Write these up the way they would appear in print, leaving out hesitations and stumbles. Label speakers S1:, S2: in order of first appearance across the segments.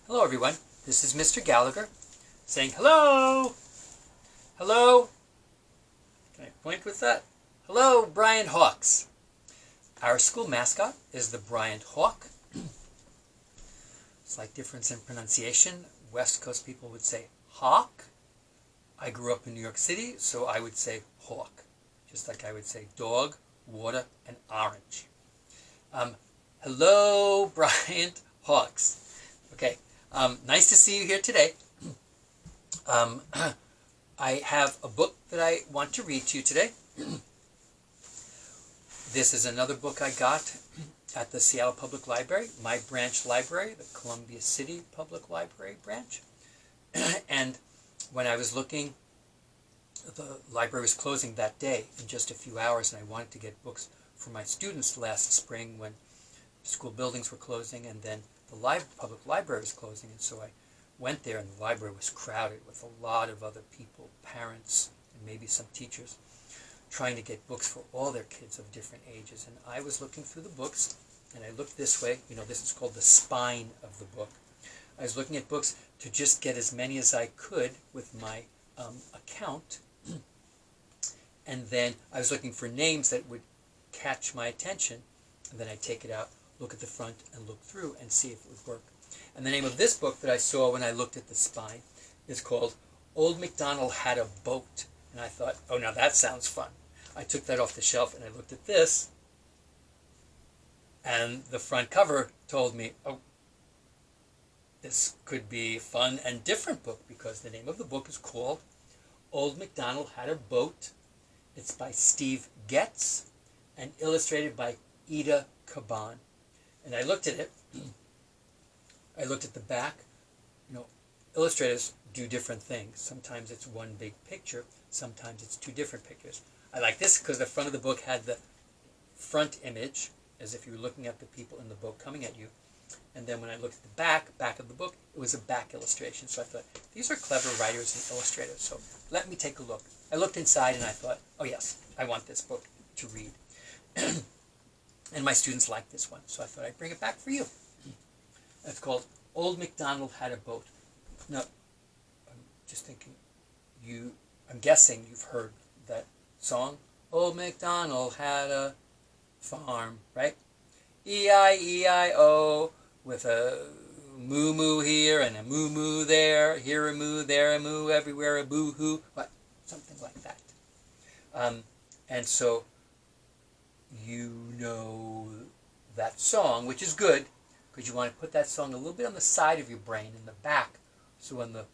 S1: Hello everyone, this is Mr. Gallagher saying hello! Hello! Can I point with that? Hello, Bryant Hawks! Our school mascot is the Bryant Hawk. Slight difference in pronunciation. West Coast people would say hawk. I grew up in New York City, so I would say hawk. Just like I would say dog, water, and orange. Hello, Bryant Hawks. Okay, nice to see you here today. I have a book that I want to read to you today. This is another book I got at the Seattle Public Library, my branch library, the Columbia City Public Library branch. And when I was looking, the library was closing that day in just a few hours, and I wanted to get books for my students last spring when school buildings were closing, and then the public library was closing, and so I went there, and the library was crowded with a lot of other people, parents, and maybe some teachers, trying to get books for all their kids of different ages. And I was looking through the books, and I looked this way. You know, this is called the spine of the book. I was looking at books to just get as many as I could with my account, and then I was looking for names that would catch my attention, and then I'd take it out, look at the front, and look through and see if it would work. And the name of this book that I saw when I looked at the spine is called Old MacDonald Had a Boat. And I thought, oh, now that sounds fun. I took that off the shelf and I looked at this, and the front cover told me, oh, this could be a fun and different book, because the name of the book is called Old MacDonald Had a Boat. It's by Steve Getz and illustrated by Ida Caban. And I looked at it. I looked at the back. You know, illustrators do different things. Sometimes it's one big picture. Sometimes it's two different pictures. I like this because the front of the book had the front image, as if you were looking at the people in the boat coming at you. And then when I looked at the back of the book, it was a back illustration. So I thought, these are clever writers and illustrators, so let me take a look. I looked inside and I thought, oh yes, I want this book to read. And my students like this one, so I thought I'd bring it back for you. It's called Old MacDonald Had a Boat. Now, I'm just thinking, I'm guessing you've heard that song, Old MacDonald had a farm, right? E-I-E-I-O, with a moo-moo here and a moo-moo there, here a moo, there a moo, everywhere a boo-hoo, what? Something like that. And so you know that song, which is good, because you want to put that song a little bit on the side of your brain, in the back, so when the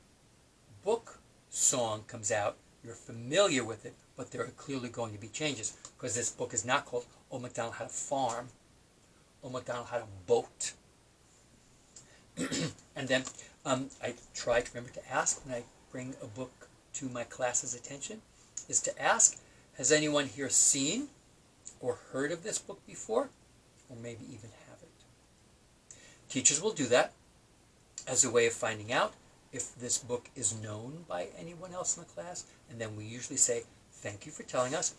S1: book song comes out, you're familiar with it, but there are clearly going to be changes, because this book is not called Old MacDonald Had a Farm. Old MacDonald Had a Boat. And then I try to remember to ask when I bring a book to my class's attention, is to ask, has anyone here seen or heard of this book before, or maybe even have it? Teachers will do that as a way of finding out if this book is known by anyone else in the class, and then we usually say, thank you for telling us.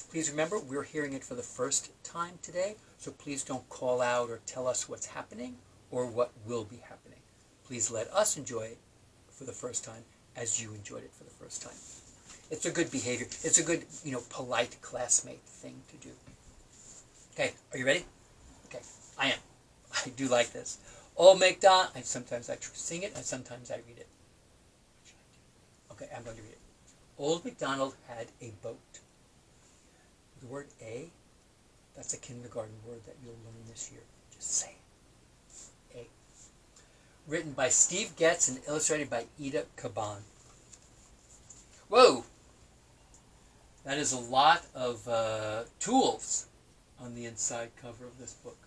S1: Please remember, we're hearing it for the first time today, so please don't call out or tell us what's happening or what will be happening. Please let us enjoy it for the first time as you enjoyed it for the first time. It's a good behavior. It's a good, polite classmate thing to do. Okay, are you ready? Okay, I am. I do like this. Old MacDonald, sometimes I sing it and sometimes I read it. What should I do? Okay, I'm going to read it. Old MacDonald had a boat. The word a, that's a kindergarten word that you'll learn this year. Just say it. A. Written by Steve Getz and illustrated by Ida Caban. Whoa! That is a lot of tools on the inside cover of this book.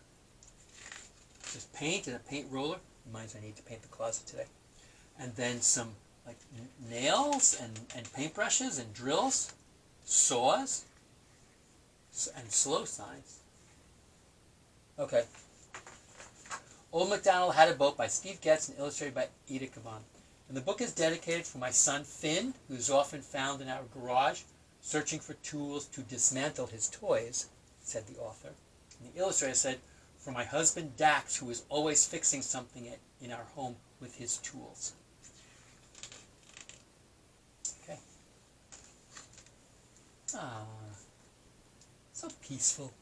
S1: Just paint and a paint roller. Reminds me I need to paint the closet today. And then some like nails and paintbrushes and drills, saws, and slow signs. Okay. Old MacDonald Had a Boat by Steve Getz and illustrated by Ida Caban. And the book is dedicated for my son Finn, who is often found in our garage searching for tools to dismantle his toys, said the author. And the illustrator said, for my husband Dax, who is always fixing something in our home with his tools. Okay. Ah, so peaceful.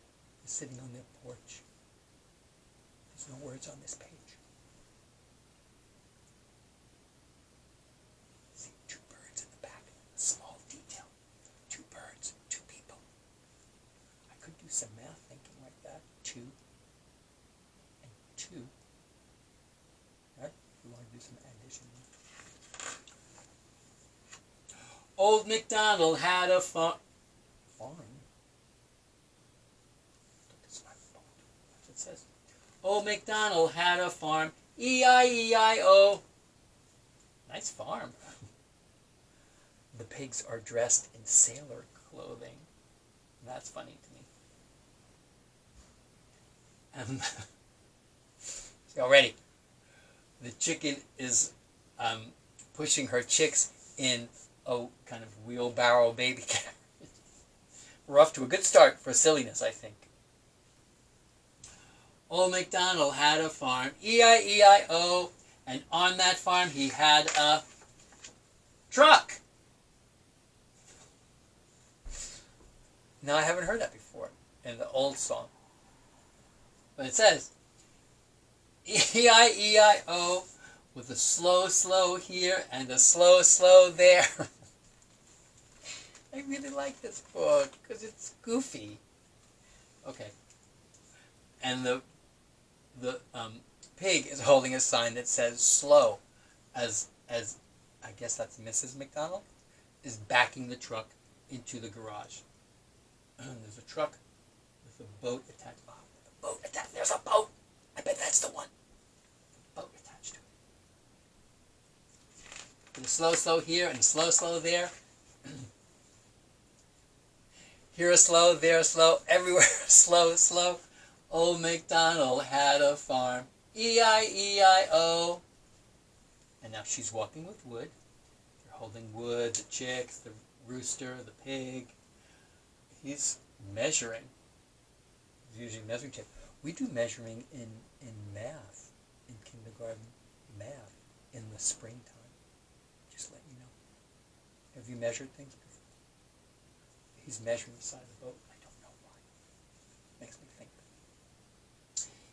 S1: Just sitting on their porch. There's no words on this page. See, two birds in the back. A small detail. Two birds, two people. I could do some math thinking like that. 2 and 2. Right? We want to do some addition. Old MacDonald had a farm. That's what it says. Old MacDonald had a farm. E-I-E-I-O. Nice farm. The pigs are dressed in sailor clothing. That's funny to me. See already, the chicken is pushing her chicks in a kind of wheelbarrow baby carriage. We're off to a good start for silliness, I think. Old MacDonald had a farm, E-I-E-I-O, and on that farm he had a truck. Now, I haven't heard that before in the old song. But it says, E-I-E-I-O, with a slow, slow here and a slow, slow there. I really like this book because it's goofy. Okay. And the pig is holding a sign that says slow, as I guess that's Mrs. MacDonald, is backing the truck into the garage. There's a truck with a boat attached. Oh, the boat attached. There's a boat. I bet that's the one. Boat attached to it. And slow, slow here and slow, slow there. Here a slow, there a slow, everywhere slow, slow. Old MacDonald had a farm. E-I-E-I-O. And now she's walking with wood. They're holding wood, the chicks, the rooster, the pig. He's measuring. He's using measuring tape. We do measuring in math, in kindergarten math, in the springtime. Just let you know. Have you measured things before? He's measuring the side of the boat. I don't know why. Makes me think.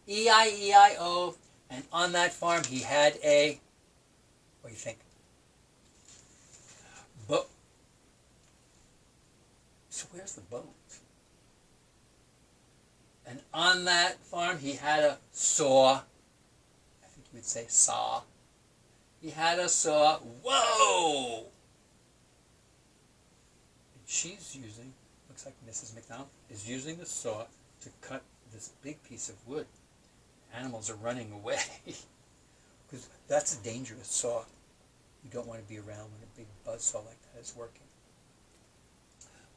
S1: E-I-E-I-O. And on that farm he had a, what do you think? Boat. So where's the boat? And on that farm he had a saw. I think you would say saw. He had a saw. Whoa! And she's using, looks like Mrs. MacDonald, is using the saw to cut this big piece of wood. Animals are running away. Because that's a dangerous saw. You don't want to be around when a big buzzsaw like that is working.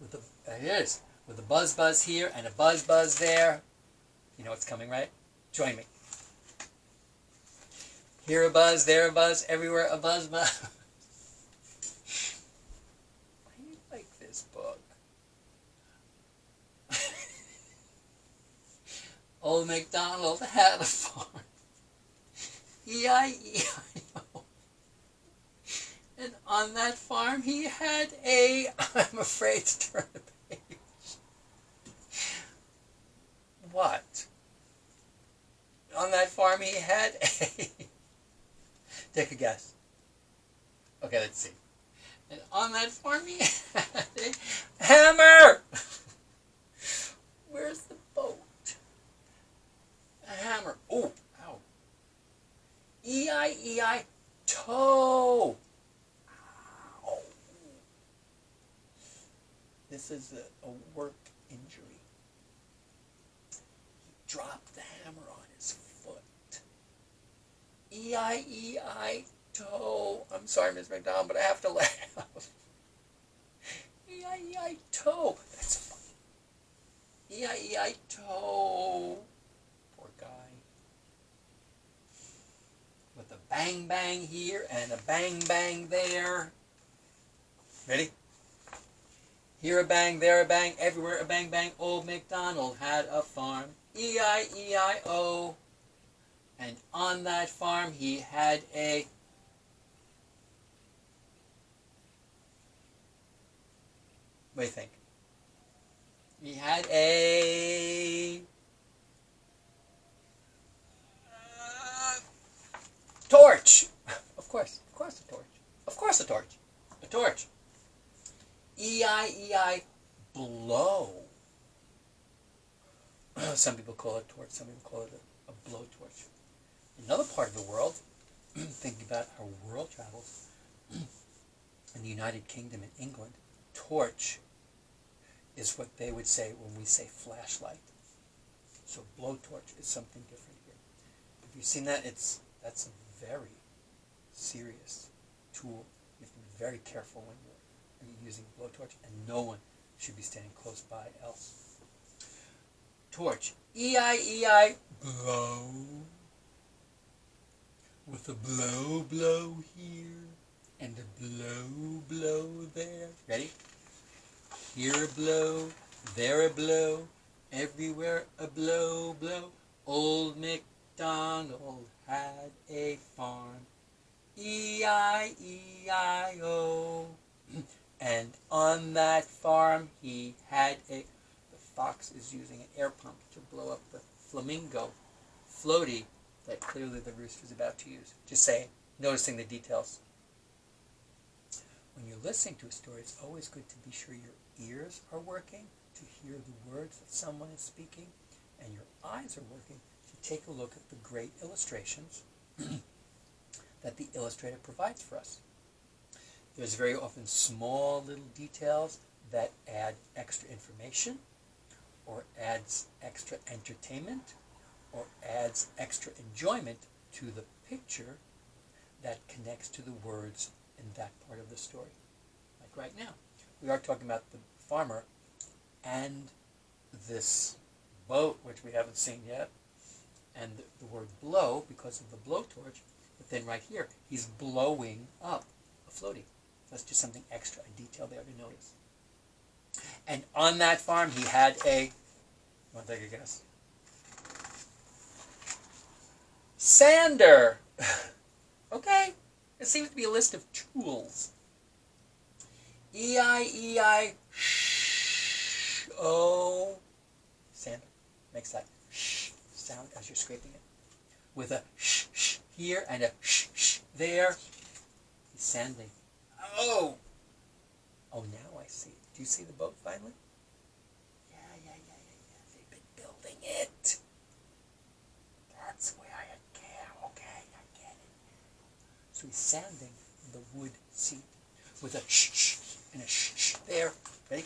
S1: It is. With a buzz buzz here and a buzz buzz there. You know what's coming, right? Join me. Here a buzz, there a buzz, everywhere a buzz buzz. I like this book. Old MacDonald had a farm. E-I-E-I-O. And on that farm he had a, I'm afraid to turn the page. What? On that farm he had a, take a guess. Okay, let's see. And on that farm he had a hammer. Where's the boat? A hammer. Oh, ow. E-I-E-I, toe. Ow. This is a work injury. He dropped the hammer on his foot. E-I-E-I, toe. I'm sorry, Ms. MacDonald, but I have to laugh. E-I-E-I, toe. That's funny. E-I-E-I, toe. Poor guy. With a bang bang here and a bang bang there. Ready? Here a bang, there a bang, everywhere a bang bang. Old MacDonald had a farm. E-I-E-I-O. And on that farm he had a... What do you think? He had a... torch! Of course a torch. Of course a torch. A torch. E-I-E-I, blow. Some people call it a torch, some people call it a blowtorch. Another part of the world, thinking about our world travels, in the United Kingdom and England, torch is what they would say when we say flashlight. So blowtorch is something different here. If you've seen that, that's a very serious tool. You have to be very careful when you're using a blowtorch, and no one should be standing close by else. Torch. E-I-E-I, blow. With a blow here, and a blow there. Ready? Here a blow, there a blow, everywhere a blow. Old MacDonald had a farm, E-I-E-I-O. And on that farm he had a... The fox is using an air pump to blow up the flamingo floaty that clearly the rooster is about to use. Just saying, noticing the details. When you're listening to a story, it's always good to be sure your ears are working to hear the words that someone is speaking, and your eyes are working to take a look at the great illustrations that the illustrator provides for us. There's very often small little details that add extra information, or adds extra entertainment, or adds extra enjoyment to the picture that connects to the words in that part of the story. Like right now, we are talking about the farmer and this boat, which we haven't seen yet, and the word blow because of the blowtorch, but then right here, he's blowing up a floaty. That's just something extra, a detail there to notice. And on that farm, he had a... Want to take a guess? Sander. Okay. It seems to be a list of tools. E-I-E-I-O. Sander makes that sh sound as you're scraping it. With a sh here and a sh there. He's sanding. Oh! Oh, now I see. Do you see the boat finally? Yeah. They've been building it. That's where I get. Okay, I get it. So he's sanding the wood seat with a sh and a sh there. Ready?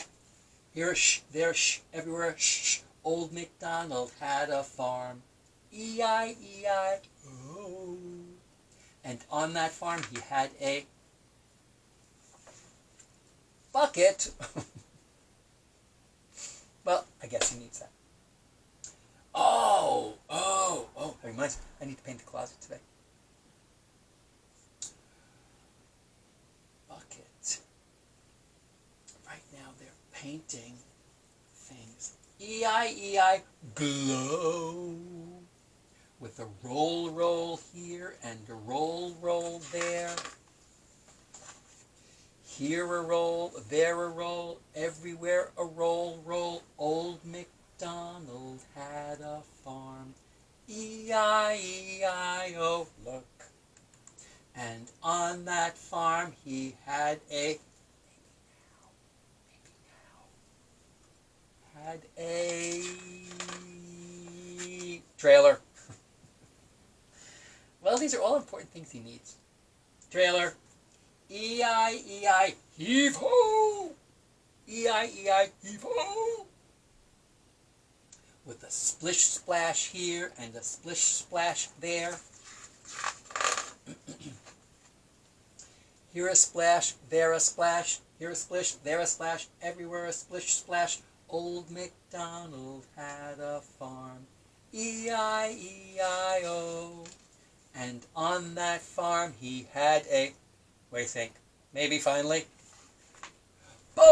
S1: Here a sh, there a sh, everywhere a sh. Old MacDonald had a farm. E-I-E-I-O. And on that farm he had a bucket. Well, I guess he needs that. Oh, that reminds me, I need to paint the closet today. Bucket. Right now they're painting things. E-I-E-I, glow. With a roll here and a roll there. Here a roll, there a roll, everywhere a roll. Old MacDonald had a farm. E-I-E-I-O, look. And on that farm he had a... Had a... trailer. Well, these are all important things he needs. Trailer. E-I-E-I, heave-ho! E-I-E-I, heave-ho! With a splish-splash here and a splish-splash there. Here a splash, there a splash, here a splish, there a splash, everywhere a splish-splash. Old MacDonald had a farm. E-I-E-I-O. And on that farm he had a... What do you think? Maybe finally? Boom!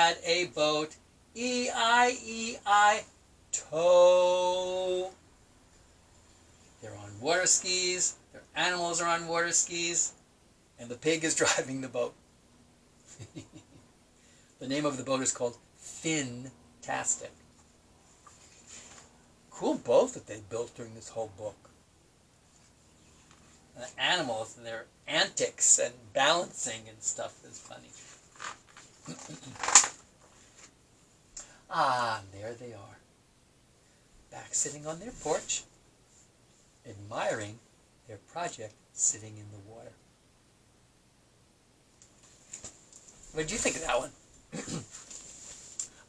S1: had a boat, E-I-E-I, tow. They're on water skis, their animals are on water skis, and the pig is driving the boat. The name of the boat is called Fin-tastic. Cool boat that they built during this whole book. The animals and their antics and balancing and stuff is funny. Ah, and there they are, back sitting on their porch, admiring their project sitting in the water. What did you think of that one?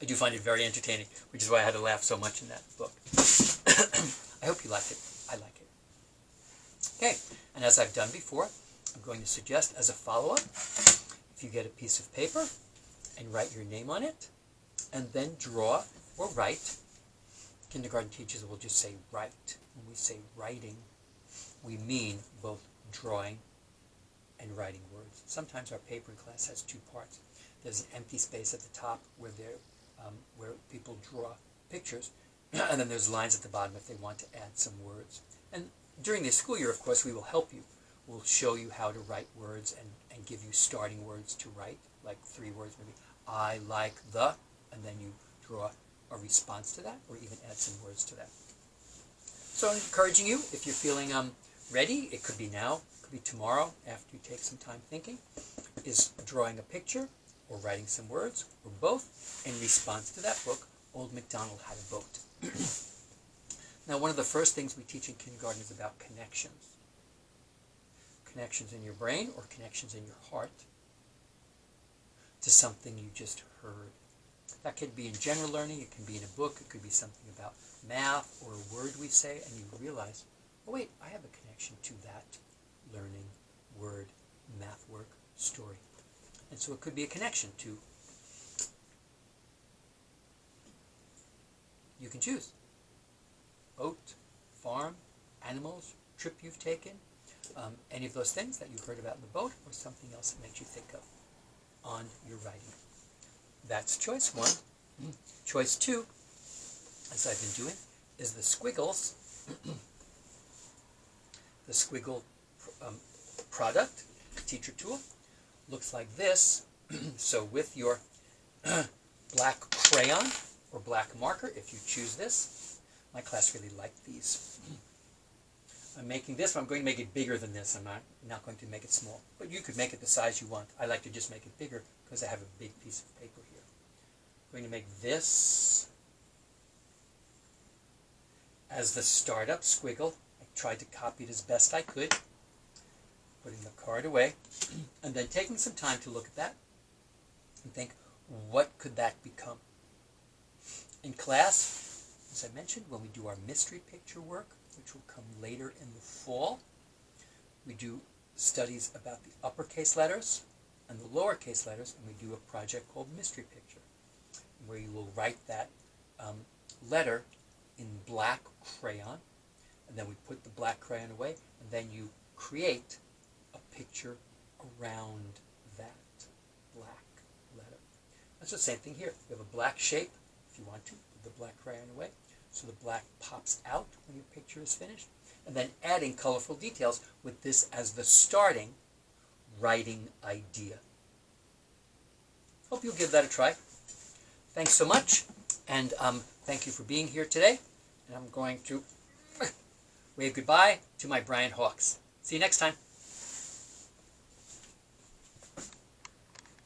S1: I do find it very entertaining, which is why I had to laugh so much in that book. I hope you liked it. I like it. Okay, and as I've done before, I'm going to suggest as a follow-up, if you get a piece of paper and write your name on it, and then draw or write. Kindergarten teachers will just say write. When we say writing, we mean both drawing and writing words. Sometimes our paper in class has two parts. There's an empty space at the top where people draw pictures, and then there's lines at the bottom if they want to add some words. And during the school year, of course, we will help you. We'll show you how to write words and give you starting words to write, like 3 words, maybe I like the, and then you draw a response to that, or even add some words to that. So I'm encouraging you, if you're feeling ready, it could be now, it could be tomorrow, after you take some time thinking, is drawing a picture, or writing some words, or both, in response to that book, Old MacDonald Had a Boat. Now, one of the first things we teach in kindergarten is about connections. Connections in your brain, or connections in your heart, to something you just heard. That could be in general learning, it can be in a book, it could be something about math, or a word we say, and you realize, oh wait, I have a connection to that learning, word, math work, story. And so it could be a connection to, you can choose, boat, farm, animals, trip you've taken, any of those things that you heard about in the boat, or something else that makes you think of on your writing. That's choice 1. Choice 2, as I've been doing, is the squiggles. The squiggle product, teacher tool, looks like this. So with your black crayon or black marker, if you choose this, my class really liked these. I'm making this, but I'm going to make it bigger than this. I'm not going to make it small. But you could make it the size you want. I like to just make it bigger because I have a big piece of paper here. I'm going to make this as the startup squiggle. I tried to copy it as best I could. Putting the card away. And then taking some time to look at that and think, what could that become? In class, as I mentioned, when we do our mystery picture work, which will come later in the fall, we do studies about the uppercase letters and the lowercase letters, and we do a project called Mystery Picture, where you will write that letter in black crayon, and then we put the black crayon away, and then you create a picture around that black letter. That's the same thing here. You have a black shape, if you want to, put the black crayon away, so the black pops out when your picture is finished, and then adding colorful details with this as the starting writing idea. Hope you'll give that a try. Thanks so much, and thank you for being here today. And I'm going to wave goodbye to my Bryant Hawks. See you next time.